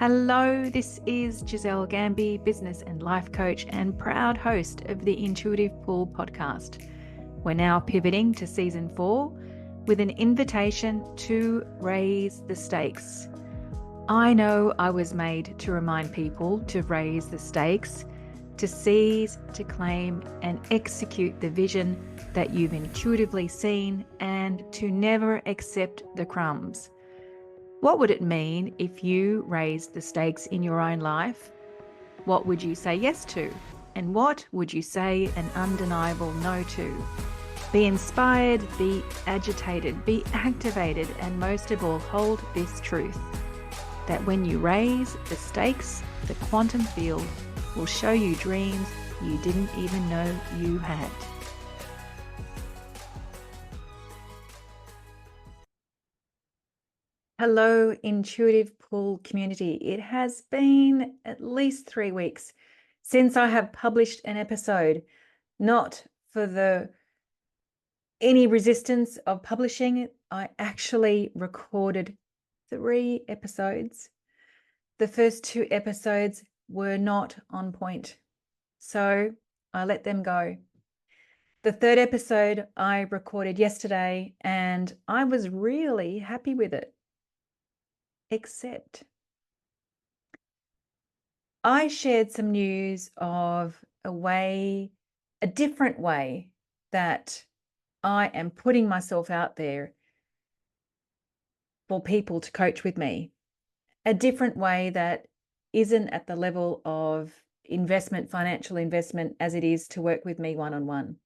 Hello, this is Giselle Gamby, business and life coach and proud host of the Intuitive Pull podcast. We're now pivoting to season 4 with an invitation to raise the stakes. I know I was made to remind people to raise the stakes, to seize, to claim, and execute the vision that you've intuitively seen, and to never accept the crumbs. What would it mean if you raised the stakes in your own life? What would you say yes to? And what would you say an undeniable no to? Be inspired, be agitated, be activated, and most of all, hold this truth, that when you raise the stakes, the quantum field will show you dreams you didn't even know you had. Hello, Intuitive Pull community. It has been at least 3 weeks since I have published an episode, not for any resistance of publishing it. I actually recorded 3 episodes. The first 2 episodes were not on point, so I let them go. The 3rd episode I recorded yesterday, and I was really happy with it. Except I shared some news of a different way that I am putting myself out there for people to coach with me. A different way that isn't at the level of financial investment, as it is to work with me one-on-one.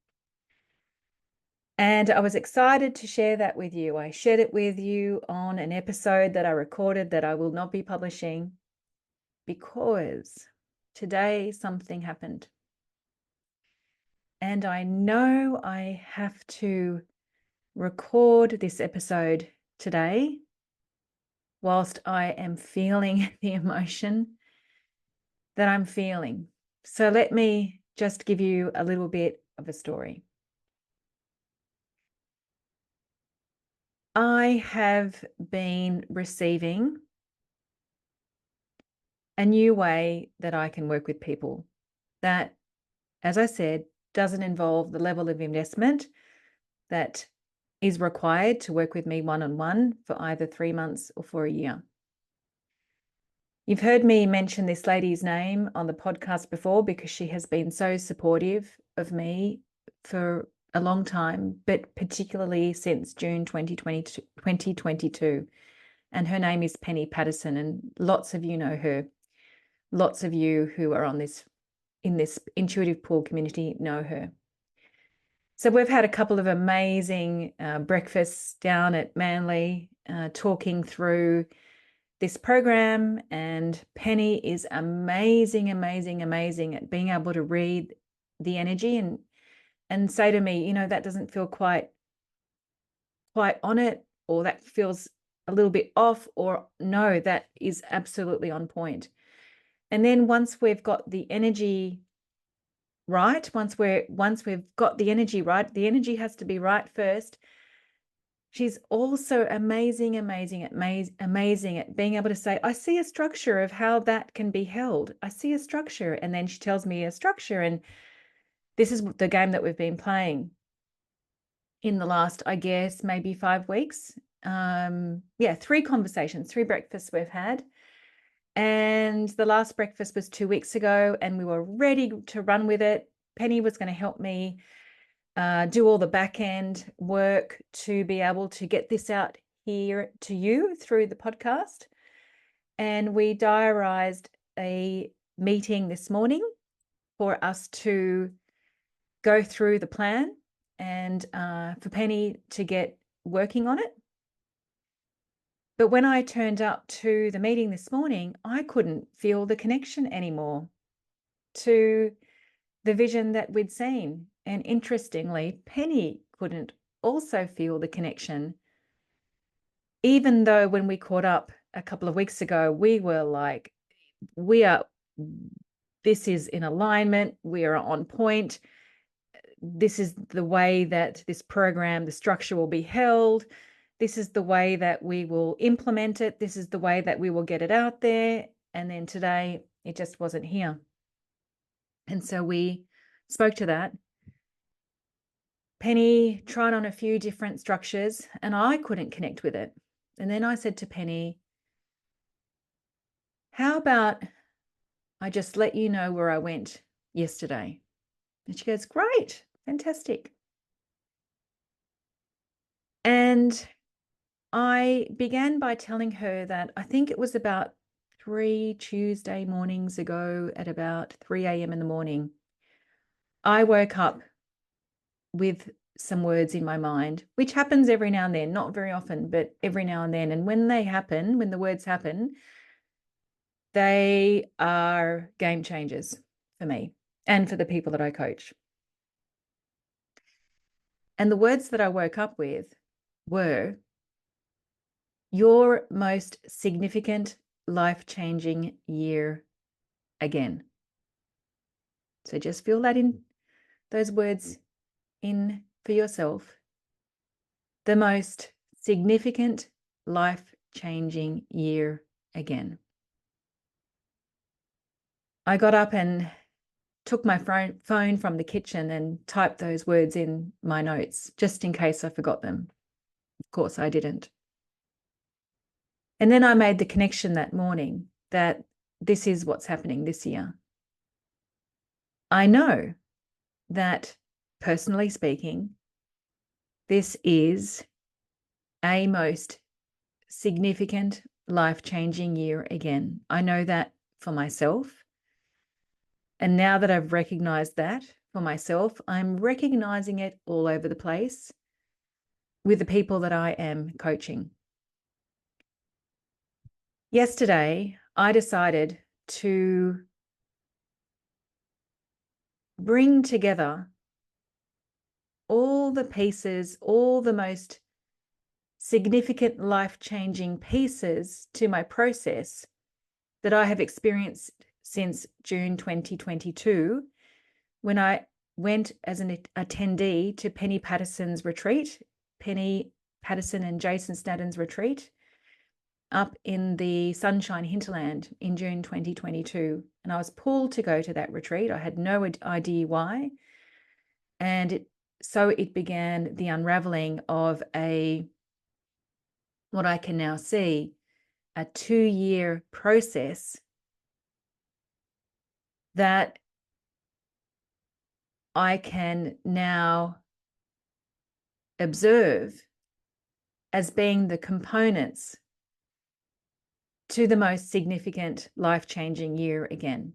And I was excited to share that with you. I shared it with you on an episode that I recorded that I will not be publishing, because today something happened. And I know I have to record this episode today whilst I am feeling the emotion that I'm feeling. So let me just give you a little bit of a story. I have been receiving a new way that I can work with people that, as I said, doesn't involve the level of investment that is required to work with me one-on-one for either 3 months or for a year. You've heard me mention this lady's name on the podcast before because she has been so supportive of me for a long time, but particularly since June 2022. And her name is Penny Patterson, and lots of you know her. Lots of you who are in this Intuitive Pull community know her. So we've had a couple of amazing breakfasts down at Manly, talking through this program, and Penny is amazing at being able to read the energy and say to me, that doesn't feel quite on it, or that feels a little bit off, or no, that is absolutely on point. And then once we've got the energy right, once we've got the energy right, the energy has to be right first. She's also amazing at being able to say, I see a structure of how that can be held. I see a structure. And then she tells me a structure. And this is the game that we've been playing in the last, I guess, maybe 5 weeks. 3 conversations, 3 breakfasts we've had. And the last breakfast was 2 weeks ago, and we were ready to run with it. Penny was going to help me do all the back end work to be able to get this out here to you through the podcast. And we diarised a meeting this morning for us to go through the plan and for Penny to get working on it. But when I turned up to the meeting this morning, I couldn't feel the connection anymore to the vision that we'd seen. And interestingly, Penny couldn't also feel the connection, even though when we caught up a couple of weeks ago, we were like, this is in alignment, we are on point. This is the way that this program, the structure will be held. This is the way that we will implement it. This is the way that we will get it out there. And then today it just wasn't here. And so we spoke to that. Penny tried on a few different structures and I couldn't connect with it. And then I said to Penny, how about I just let you know where I went yesterday? And she goes, great, fantastic. And I began by telling her that I think it was about 3 Tuesday mornings ago at about 3 a.m. in the morning, I woke up with some words in my mind, which happens every now and then, not very often, but every now and then. And when they happen, when the words happen, they are game changers for me and for the people that I coach. And the words that I woke up with were, your most significant life-changing year again. So just feel that in, those words in for yourself. The most significant life-changing year again. I got up and took my phone from the kitchen and typed those words in my notes, just in case I forgot them. Of course, I didn't. And then I made the connection that morning that this is what's happening this year. I know that, personally speaking, this is a most significant, life-changing year again. I know that for myself. And now that I've recognized that for myself, I'm recognizing it all over the place with the people that I am coaching. Yesterday, I decided to bring together all the pieces, all the most significant life-changing pieces to my process that I have experienced since June 2022, when I went as an attendee to Penny Patterson's retreat, Penny Patterson and Jason Snadden's retreat up in the Sunshine Hinterland in June 2022. And I was pulled to go to that retreat. I had no idea why. And so it began the unraveling of what I can now see, a 2-year process that I can now observe as being the components to the most significant life-changing year again.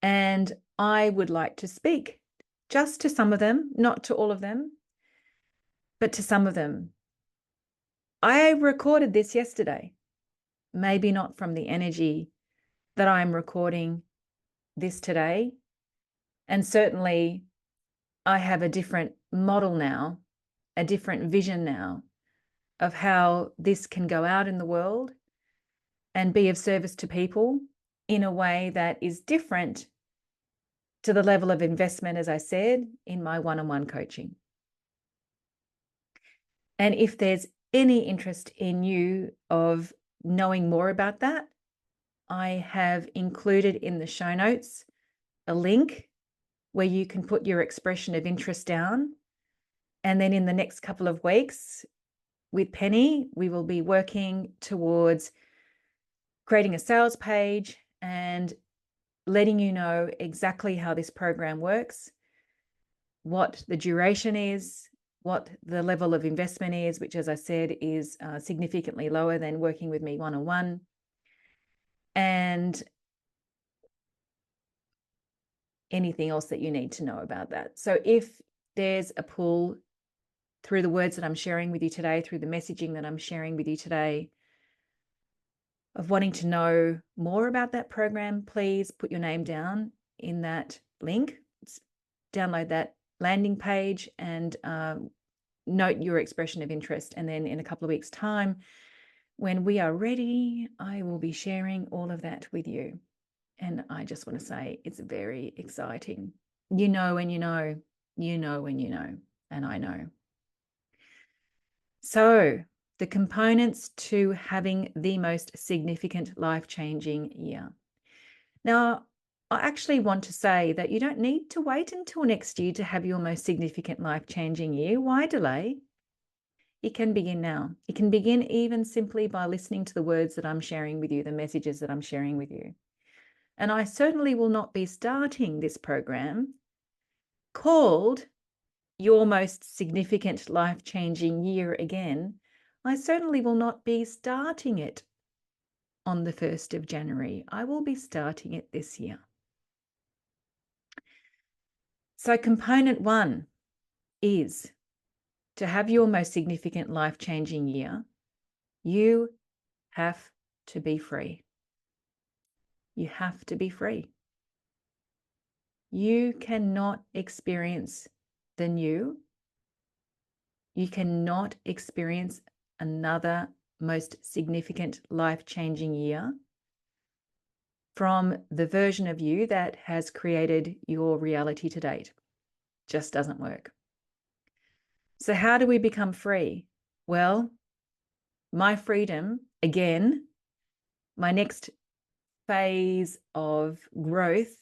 And I would like to speak just to some of them, not to all of them, but to some of them. I recorded this yesterday, maybe not from the energy that I'm recording this today. And certainly I have a different model now, a different vision now of how this can go out in the world and be of service to people in a way that is different to the level of investment, as I said, in my one-on-one coaching. And if there's any interest in you of knowing more about that, I have included in the show notes a link where you can put your expression of interest down. And then in the next couple of weeks with Penny, we will be working towards creating a sales page and letting you know exactly how this program works, what the duration is, what the level of investment is, which, as I said, is significantly lower than working with me one-on-one, and anything else that you need to know about that. So if there's a pull through the words that I'm sharing with you today, through the messaging that I'm sharing with you today, of wanting to know more about that program, please put your name down in that link. Download that landing page and note your expression of interest. And then in a couple of weeks' time, when we are ready, I will be sharing all of that with you. And I just want to say it's very exciting. You know when you know, you know when you know, and I know. So the components to having the most significant life-changing year. Now, I actually want to say that you don't need to wait until next year to have your most significant life-changing year. Why delay? It can begin now. It can begin even simply by listening to the words that I'm sharing with you, the messages that I'm sharing with you. And I certainly will not be starting this program called Your Most Significant Life-Changing Year again. I certainly will not be starting it on the 1st of January. I will be starting it this year. So component 1 is to have your most significant life-changing year, you have to be free. You have to be free. You cannot experience the new. You cannot experience another most significant life-changing year from the version of you that has created your reality to date. Just doesn't work. So how do we become free? Well, my freedom, again, my next phase of growth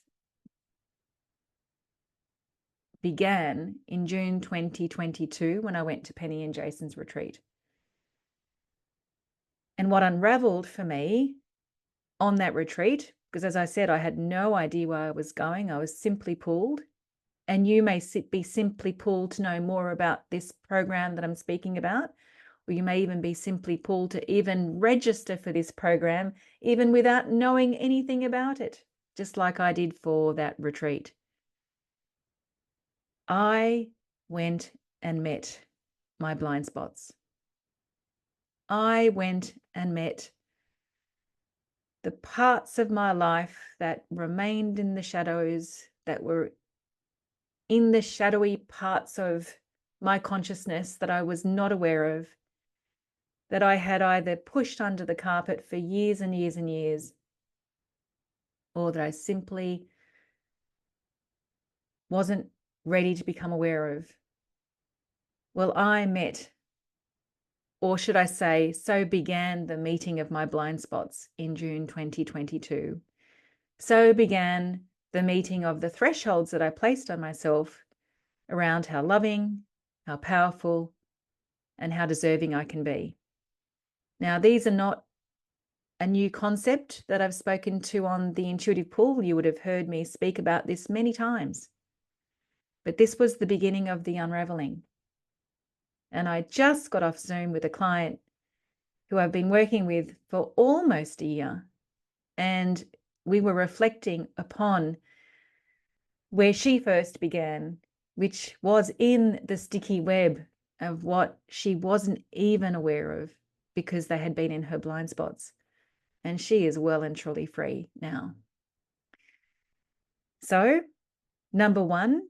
began in June 2022 when I went to Penny and Jason's retreat. And what unraveled for me on that retreat, because as I said, I had no idea where I was going. I was simply pulled. And you may be simply pulled to know more about this program that I'm speaking about, or you may even be simply pulled to even register for this program, even without knowing anything about it, just like I did for that retreat. I went and met my blind spots. I went and met the parts of my life that remained in the shadows, that were in the shadowy parts of my consciousness that I was not aware of, that I had either pushed under the carpet for years and years and years, or that I simply wasn't ready to become aware of. Well, I met, or should I say, so began the meeting of my blind spots in June 2022. So began the meeting of the thresholds that I placed on myself around how loving, how powerful, and how deserving I can be. Now, these are not a new concept that I've spoken to on the intuitive pull. You would have heard me speak about this many times. But this was the beginning of the unraveling. And I just got off Zoom with a client who I've been working with for almost a year. And we were reflecting upon where she first began, which was in the sticky web of what she wasn't even aware of because they had been in her blind spots. And she is well and truly free now. So, number 1,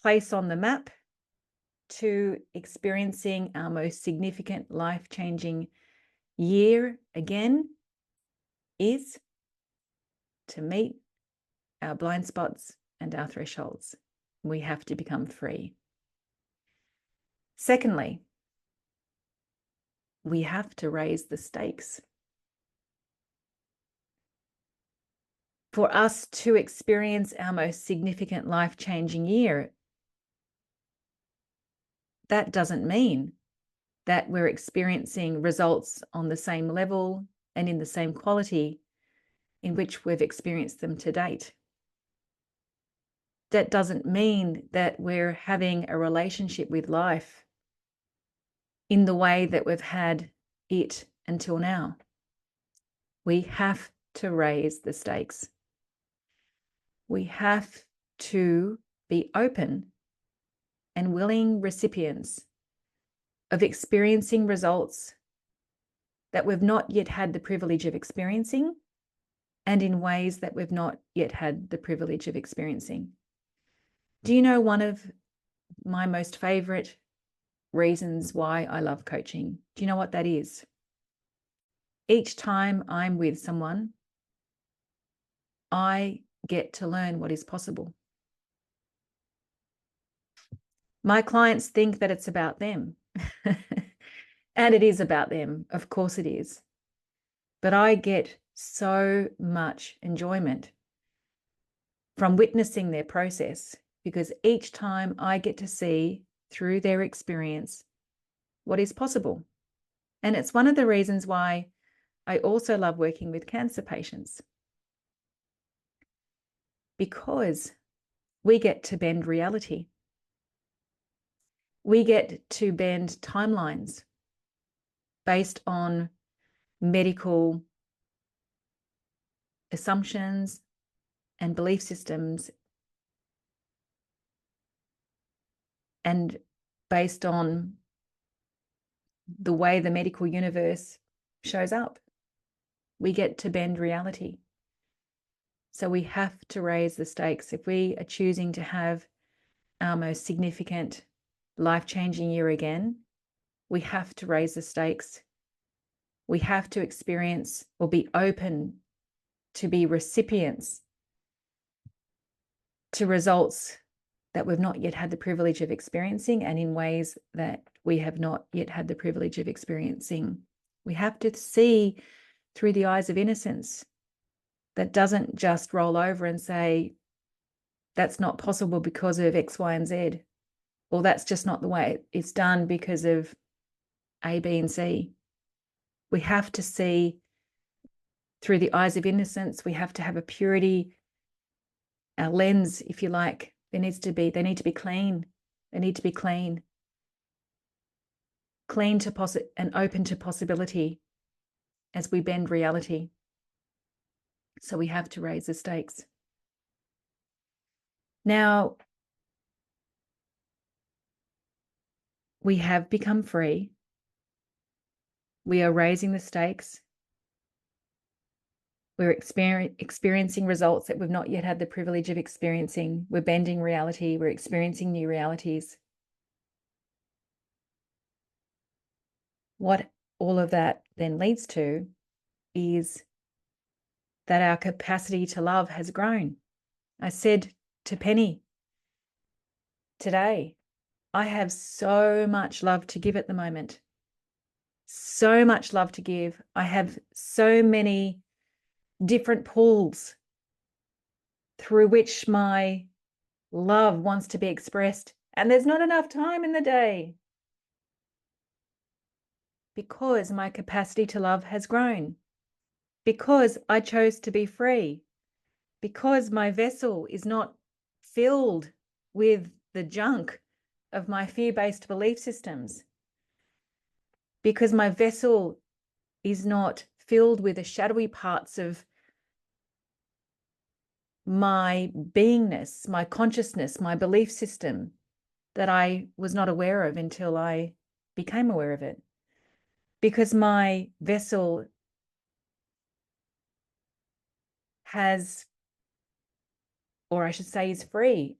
place on the map to experiencing our most significant life-changing year again is to meet our blind spots and our thresholds. We have to become free. Secondly, we have to raise the stakes. For us to experience our most significant life-changing year, that doesn't mean that we're experiencing results on the same level and in the same quality in which we've experienced them to date. That doesn't mean that we're having a relationship with life in the way that we've had it until now. We have to raise the stakes. We have to be open and willing recipients of experiencing results that we've not yet had the privilege of experiencing, and in ways that we've not yet had the privilege of experiencing. Do you know one of my most favorite reasons why I love coaching? Do you know what that is? Each time I'm with someone, I get to learn what is possible. My clients think that it's about them. And it is about them. Of course it is. But I get so much enjoyment from witnessing their process, because each time I get to see through their experience what is possible. And it's one of the reasons why I also love working with cancer patients, because we get to bend reality. We get to bend timelines based on medical assumptions and belief systems, and based on the way the medical universe shows up. We get to bend reality. So we have to raise the stakes. If we are choosing to have our most significant, life-changing year again, we have to raise the stakes. We have to experience or be open to be recipients to results that we've not yet had the privilege of experiencing, and in ways that we have not yet had the privilege of experiencing. We have to see through the eyes of innocence that doesn't just roll over and say, that's not possible because of X, Y, and Z, or that's just not the way it's done because of A, B, and C. We have to see through the eyes of innocence. We have to have a purity, our lens, if you like. They need to be clean. They need to be clean to and open to possibility as we bend reality. So we have to raise the stakes. Now, we have become free. We are raising the stakes. We're experiencing results that we've not yet had the privilege of experiencing. We're bending reality. We're experiencing new realities. What all of that then leads to is that our capacity to love has grown. I said to Penny today, I have so much love to give at the moment. So much love to give. I have so many different pools through which my love wants to be expressed. And there's not enough time in the day, because my capacity to love has grown, because I chose to be free, because my vessel is not filled with the junk of my fear-based belief systems, because my vessel is not filled with the shadowy parts of my beingness, my consciousness, my belief system that I was not aware of until I became aware of it. Because my vessel has, or I should say is free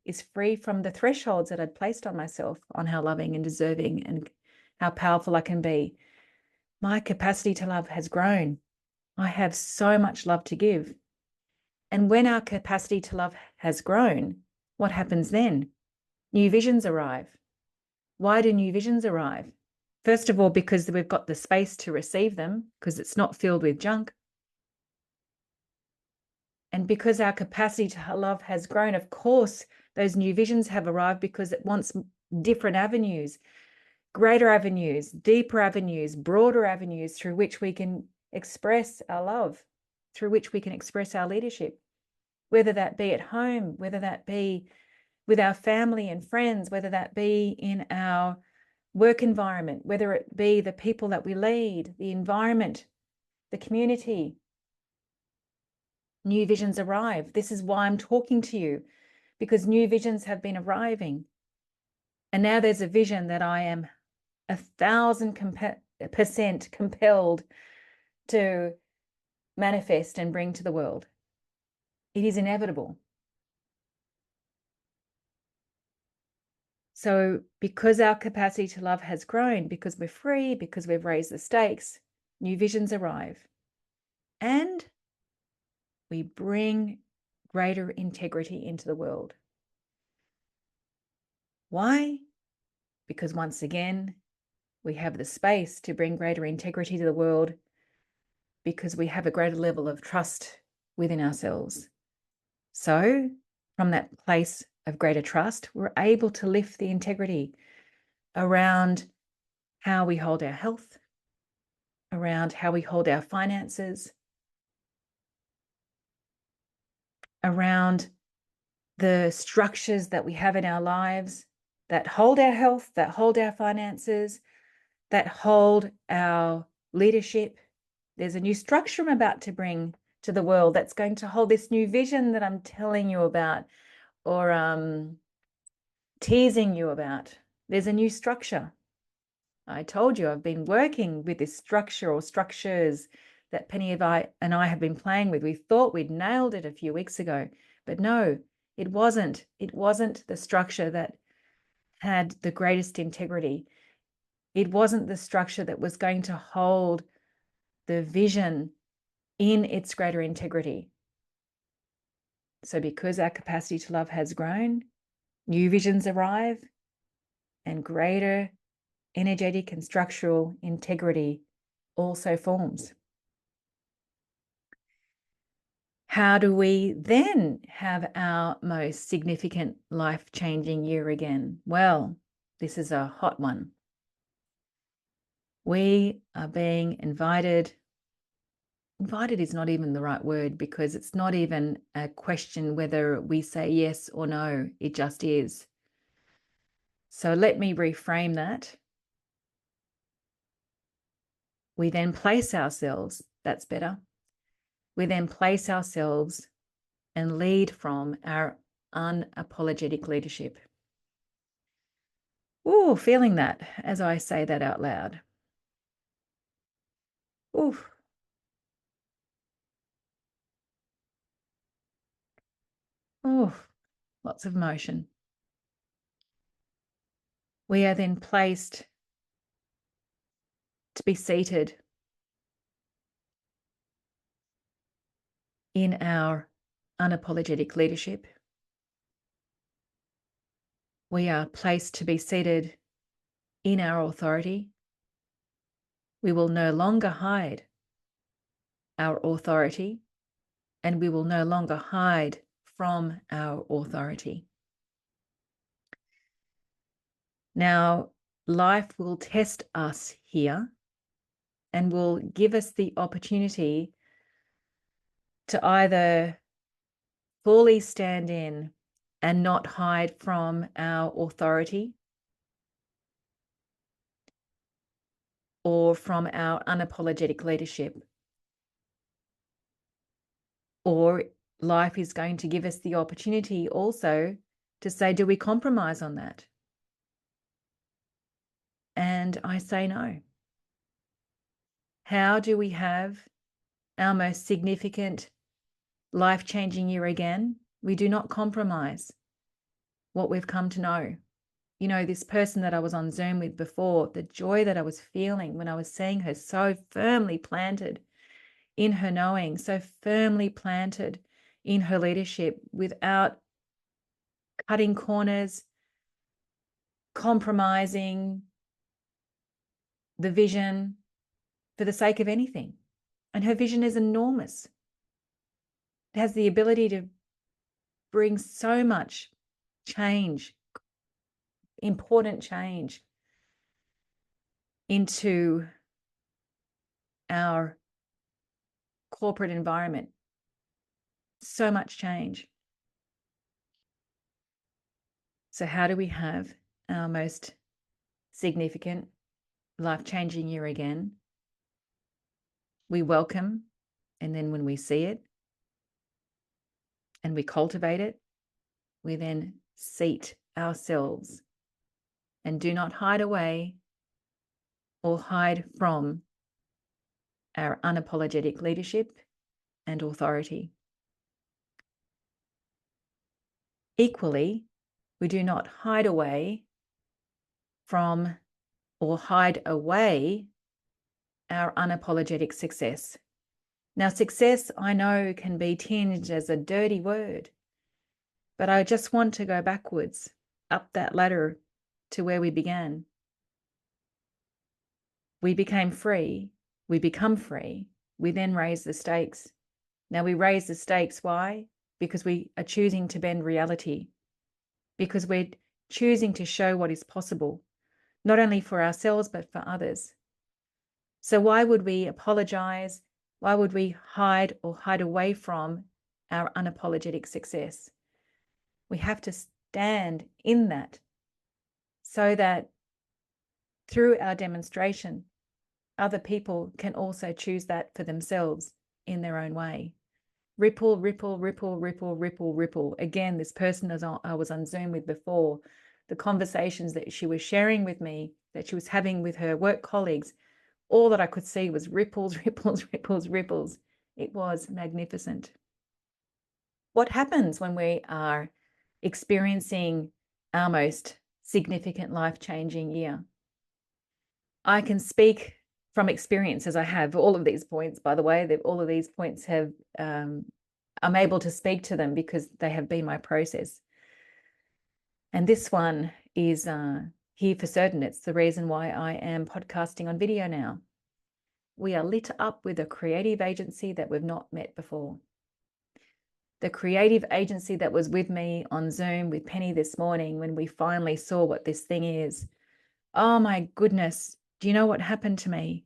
from the thresholds that I'd placed on myself on how loving and deserving and how powerful I can be. My capacity to love has grown. I have so much love to give. And when our capacity to love has grown, what happens then? New visions arrive. Why do new visions arrive? First of all, because we've got the space to receive them, because it's not filled with junk. And because our capacity to love has grown, of course, those new visions have arrived, because it wants different avenues, greater avenues, deeper avenues, broader avenues through which we can express our love, through which we can express our leadership, whether that be at home, whether that be with our family and friends, whether that be in our work environment, whether it be the people that we lead, the environment, the community. New visions arrive. This is why I'm talking to you, because new visions have been arriving. And now there's a vision that I am 1,000% compelled to manifest and bring to the world. It is inevitable. So because our capacity to love has grown, because we're free, because we've raised the stakes, new visions arrive. And we bring greater integrity into the world. Why? Because once again, We have the space to bring greater integrity to the world because we have a greater level of trust within ourselves. So, from that place of greater trust, we're able to lift the integrity around how we hold our health, around how we hold our finances, around the structures that we have in our lives that hold our health, that hold our finances, that hold our leadership. There's a new structure I'm about to bring to the world that's going to hold this new vision that I'm telling you about, or teasing you about. There's a new structure. I told you I've been working with this structure or structures that Penny and I have been playing with. We thought we'd nailed it a few weeks ago, but no, it wasn't. It wasn't the structure that had the greatest integrity. It wasn't the structure that was going to hold the vision in its greater integrity. So because our capacity to love has grown, new visions arrive, and greater energetic and structural integrity also forms. How do we then have our most significant life-changing year again? Well, this is a hot one. We are being invited. Invited is not even the right word, because it's not even a question whether we say yes or no. It just is. So let me reframe that. We then place ourselves, that's better. We then place ourselves and lead from our unapologetic leadership. Ooh, feeling that as I say that out loud. Ooh. Ooh, lots of emotion. We are then placed to be seated in our unapologetic leadership. We are placed to be seated in our authority. We will no longer hide our authority, and we will no longer hide from our authority. Now, life will test us here and will give us the opportunity to either fully stand in and not hide from our authority, or from our unapologetic leadership. Or life is going to give us the opportunity also to say, do we compromise on that? And I say no. How do we have our most significant life-changing year again? We do not compromise what we've come to know. You know, this person that I was on Zoom with before, the joy that I was feeling when I was seeing her so firmly planted in her knowing, so firmly planted in her leadership, without cutting corners, compromising the vision for the sake of anything. And her vision is enormous. It has the ability to bring so much change, important change, into our corporate environment. So much change. So how do we have our most significant life-changing year again? We welcome, and then when we see it and we cultivate it, we then seat ourselves and do not hide away or hide from our unapologetic leadership and authority. Equally, we do not hide away from or hide away our unapologetic success. Now, success, I know, can be tinged as a dirty word, but I just want to go backwards up that ladder to where we began. we became free, we become free, we then raise the stakes. Now we raise the stakes, why? Because we are choosing to bend reality, because we're choosing to show what is possible, not only for ourselves, but for others. So why would we apologize? Why would we hide or hide away from our unapologetic success? We have to stand in that so that through our demonstration, other people can also choose that for themselves in their own way. Ripple, ripple, ripple, ripple, ripple, ripple. Again, this person I was on Zoom with before, the conversations that she was sharing with me, that she was having with her work colleagues, all that I could see was ripples, ripples, ripples, ripples. It was magnificent. What happens when we are experiencing our most significant life-changing year? I can speak from experience, as I have all of these points, by the way, that all of these points have, I'm able to speak to them because they have been my process. And this one is here for certain. It's the reason why I am podcasting on video now. We are lit up with a creative agency that we've not met before. The creative agency that was with me on Zoom with Penny this morning when we finally saw what this thing is. Oh my goodness, do you know what happened to me?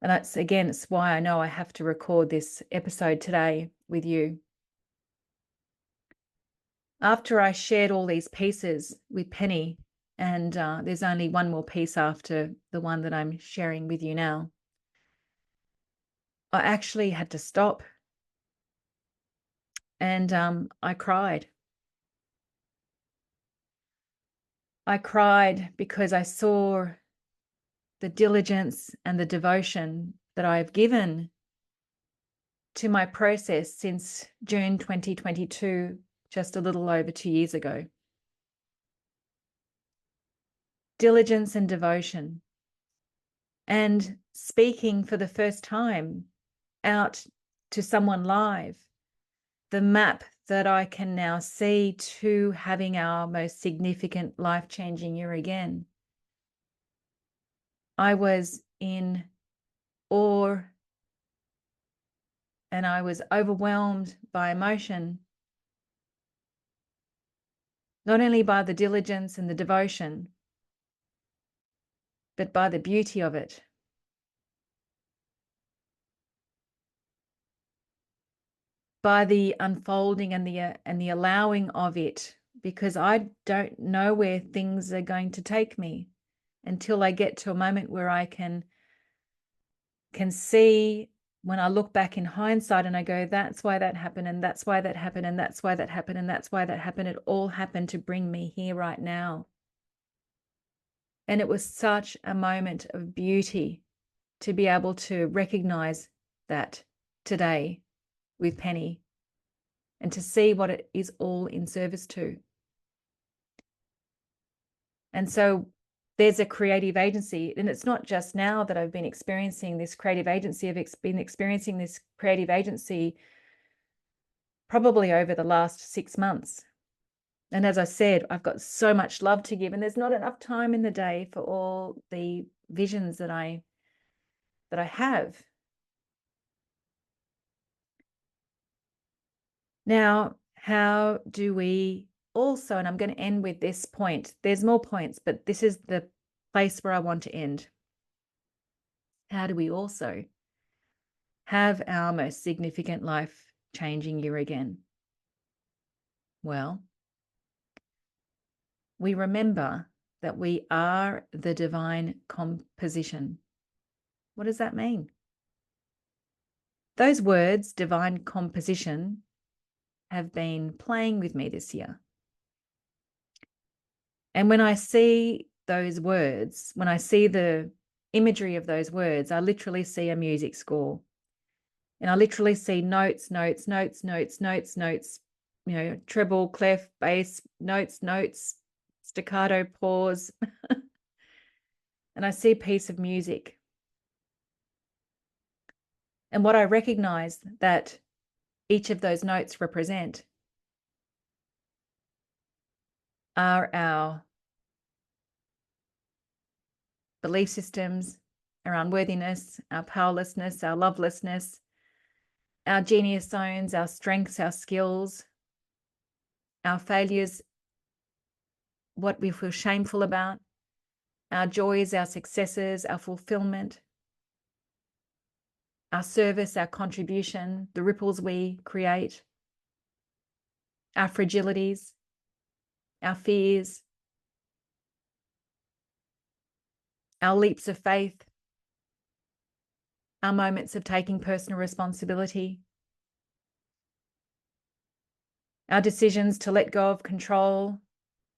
And that's, again, it's why I know I have to record this episode today with you. After I shared all these pieces with Penny, and there's only one more piece after the one that I'm sharing with you now, I actually had to stop. And I cried. I cried because I saw the diligence and the devotion that I've given to my process since June 2022, just a little over 2 years ago. Diligence and devotion. And speaking for the first time out to someone live, the map that I can now see to having our most significant life-changing year again. I was in awe and I was overwhelmed by emotion, not only by the diligence and the devotion, but by the beauty of it. By the unfolding and the allowing of it, because I don't know where things are going to take me until I get to a moment where I can see, when I look back in hindsight and I go, that's why that happened, and that's why that happened, and that's why that happened, and that's why that happened. It all happened to bring me here right now. And it was such a moment of beauty to be able to recognize that today with Penny and to see what it is all in service to. And so there's a creative agency, and it's not just now that I've been experiencing this creative agency. I've been experiencing this creative agency probably over the last 6 months. And as I said, I've got so much love to give, and there's not enough time in the day for all the visions that I have. Now, how do we also, and I'm going to end with this point. There's more points, but this is the place where I want to end. How do we also have our most significant life-changing year again? Well, we remember that we are the divine composition. What does that mean? Those words, divine composition, have been playing with me this year. And when I see those words, when I see the imagery of those words, I literally see a music score. And I literally see notes, notes, notes, notes, notes, notes, you know, treble, clef, bass, notes, notes, staccato, pause. And I see a piece of music. And what I recognize that each of those notes represent are our belief systems, our unworthiness, our powerlessness, our lovelessness, our genius zones, our strengths, our skills, our failures, what we feel shameful about, our joys, our successes, our fulfillment, our service, our contribution, the ripples we create, our fragilities, our fears, our leaps of faith, our moments of taking personal responsibility, our decisions to let go of control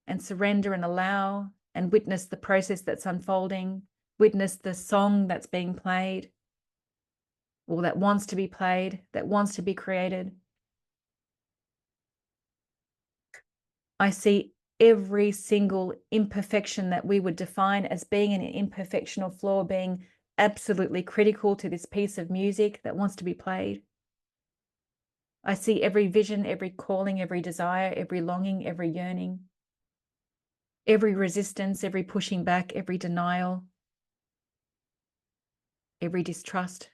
and surrender and allow and witness the process that's unfolding, witness the song that's being played or that wants to be played, that wants to be created. I see every single imperfection that we would define as being an imperfection or flaw being absolutely critical to this piece of music that wants to be played. I see every vision, every calling, every desire, every longing, every yearning, every resistance, every pushing back, every denial, every distrust.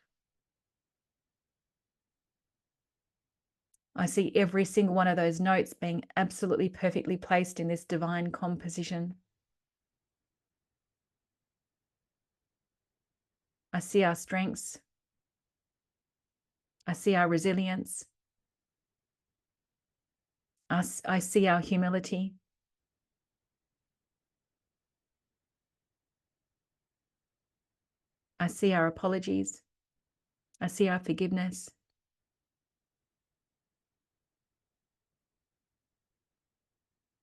I see every single one of those notes being absolutely perfectly placed in this divine composition. I see our strengths. I see our resilience. I see our humility. I see our apologies. I see our forgiveness.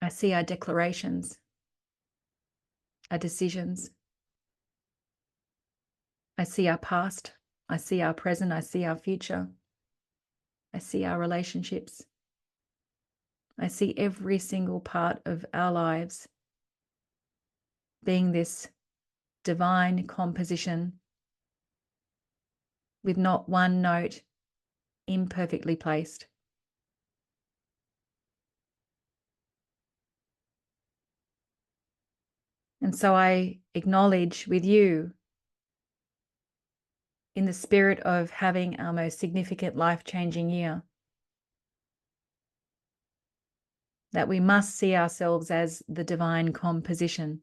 I see our declarations, our decisions. I see our past. I see our present. I see our future. I see our relationships. I see every single part of our lives being this divine composition with not one note imperfectly placed. And so I acknowledge with you, in the spirit of having our most significant life-changing year, that we must see ourselves as the divine composition.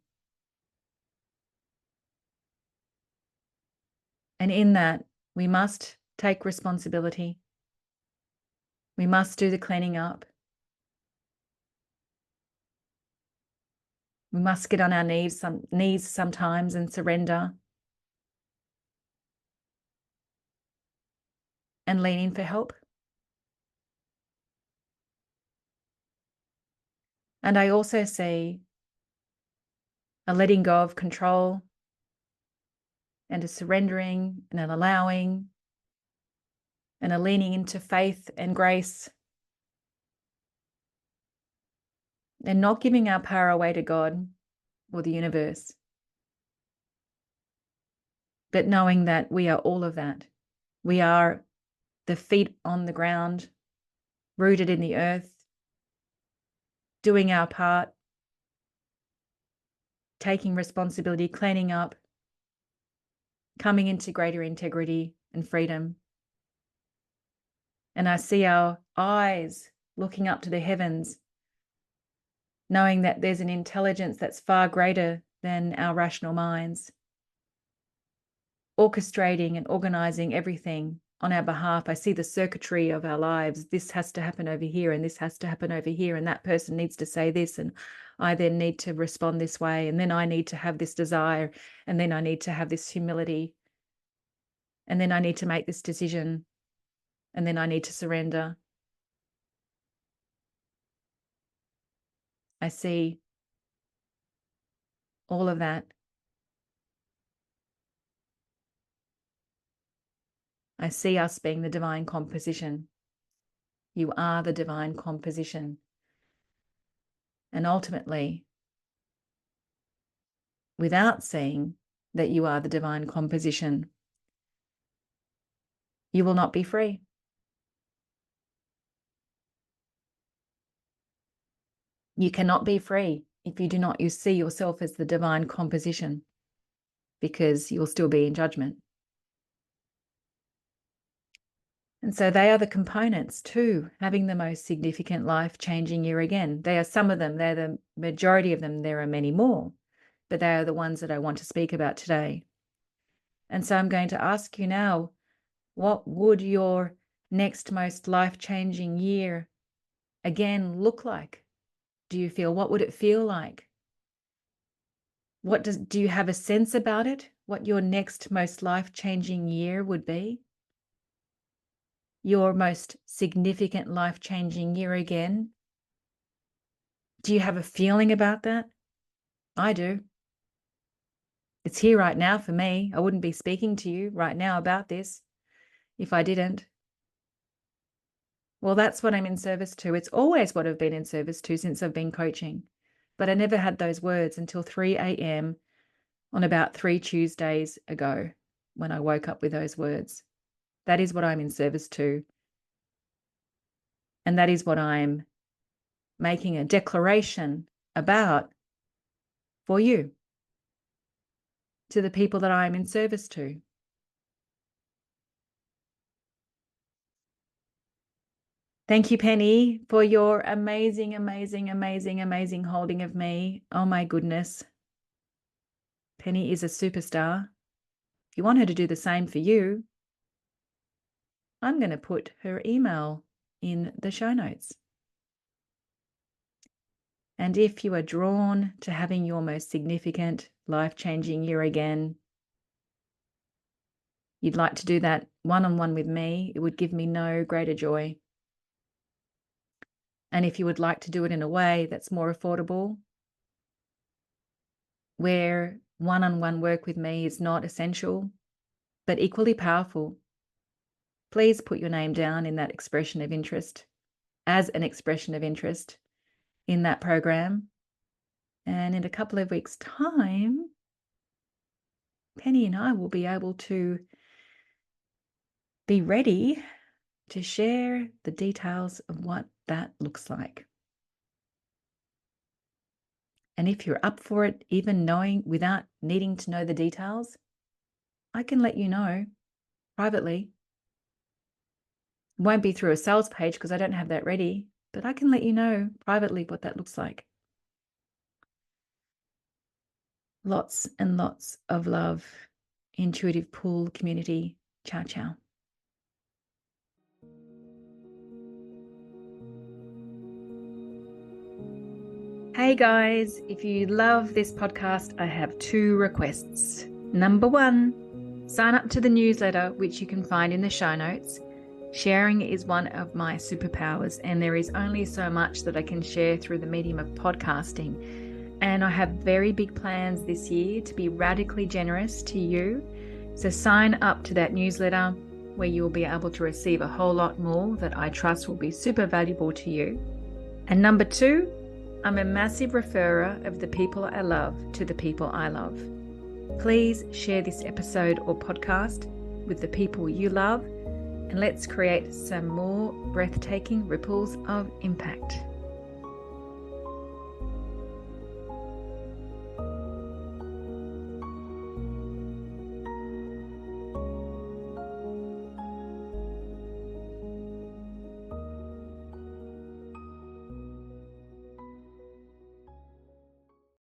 And in that, we must take responsibility. We must do the cleaning up. We must get on our knees sometimes and surrender and lean in for help. And I also see a letting go of control and a surrendering and an allowing and a leaning into faith and grace and not giving our power away to God or the universe, but knowing that we are all of that. We are the feet on the ground, rooted in the earth, doing our part, taking responsibility, cleaning up, coming into greater integrity and freedom. And I see our eyes looking up to the heavens, knowing that there's an intelligence that's far greater than our rational minds, orchestrating and organizing everything on our behalf. I see the circuitry of our lives. This has to happen over here, and this has to happen over here, and that person needs to say this, and I then need to respond this way, and then I need to have this desire, and then I need to have this humility, and then I need to make this decision, and then I need to surrender. I see all of that. I see us being the divine composition. You are the divine composition. And ultimately, without seeing that you are the divine composition, you will not be free. You cannot be free if you do not see yourself as the divine composition. because you'll still be in judgment. And so they are the components to having the most significant life-changing year again. They are some of them. They're the majority of them. There are many more, but they are the ones that I want to speak about today. And so I'm going to ask you now, what would your next most life-changing year again look like? Do you feel? What would it feel like? Do you have a sense about it? What your next most life-changing year would be? Your most significant life-changing year again? Do you have a feeling about that? I do. It's here right now for me. I wouldn't be speaking to you right now about this if I didn't. Well, that's what I'm in service to. It's always what I've been in service to since I've been coaching. But I never had those words until 3 a.m. on about 3 Tuesdays ago when I woke up with those words. That is what I'm in service to. And that is what I'm making a declaration about for you, to the people that I'm in service to. Thank you, Penny, for your amazing, amazing, amazing, amazing holding of me. Oh my goodness. Penny is a superstar. If you want her to do the same for you, I'm going to put her email in the show notes. And if you are drawn to having your most significant, life-changing year again, you'd like to do that one-on-one with me, it would give me no greater joy. And if you would like to do it in a way that's more affordable, where one-on-one work with me is not essential, but equally powerful, please put your name down in that expression of interest, as an expression of interest in that program. And in a couple of weeks' time, Penny and I will be able to be ready to share the details of what that looks like. And if you're up for it, even knowing without needing to know the details, I can let you know privately. It won't be through a sales page because I don't have that ready, but I can let you know privately what that looks like. Lots and lots of love, Intuitive Pool community. Ciao, ciao. Hey guys, if you love this podcast, I have 2 requests. Number 1, sign up to the newsletter, which you can find in the show notes. Sharing is one of my superpowers, and there is only so much that I can share through the medium of podcasting. And I have very big plans this year to be radically generous to you. So sign up to that newsletter where you'll be able to receive a whole lot more that I trust will be super valuable to you. And number 2, I'm a massive referrer of the people I love to the people I love. Please share this episode or podcast with the people you love, and let's create some more breathtaking ripples of impact.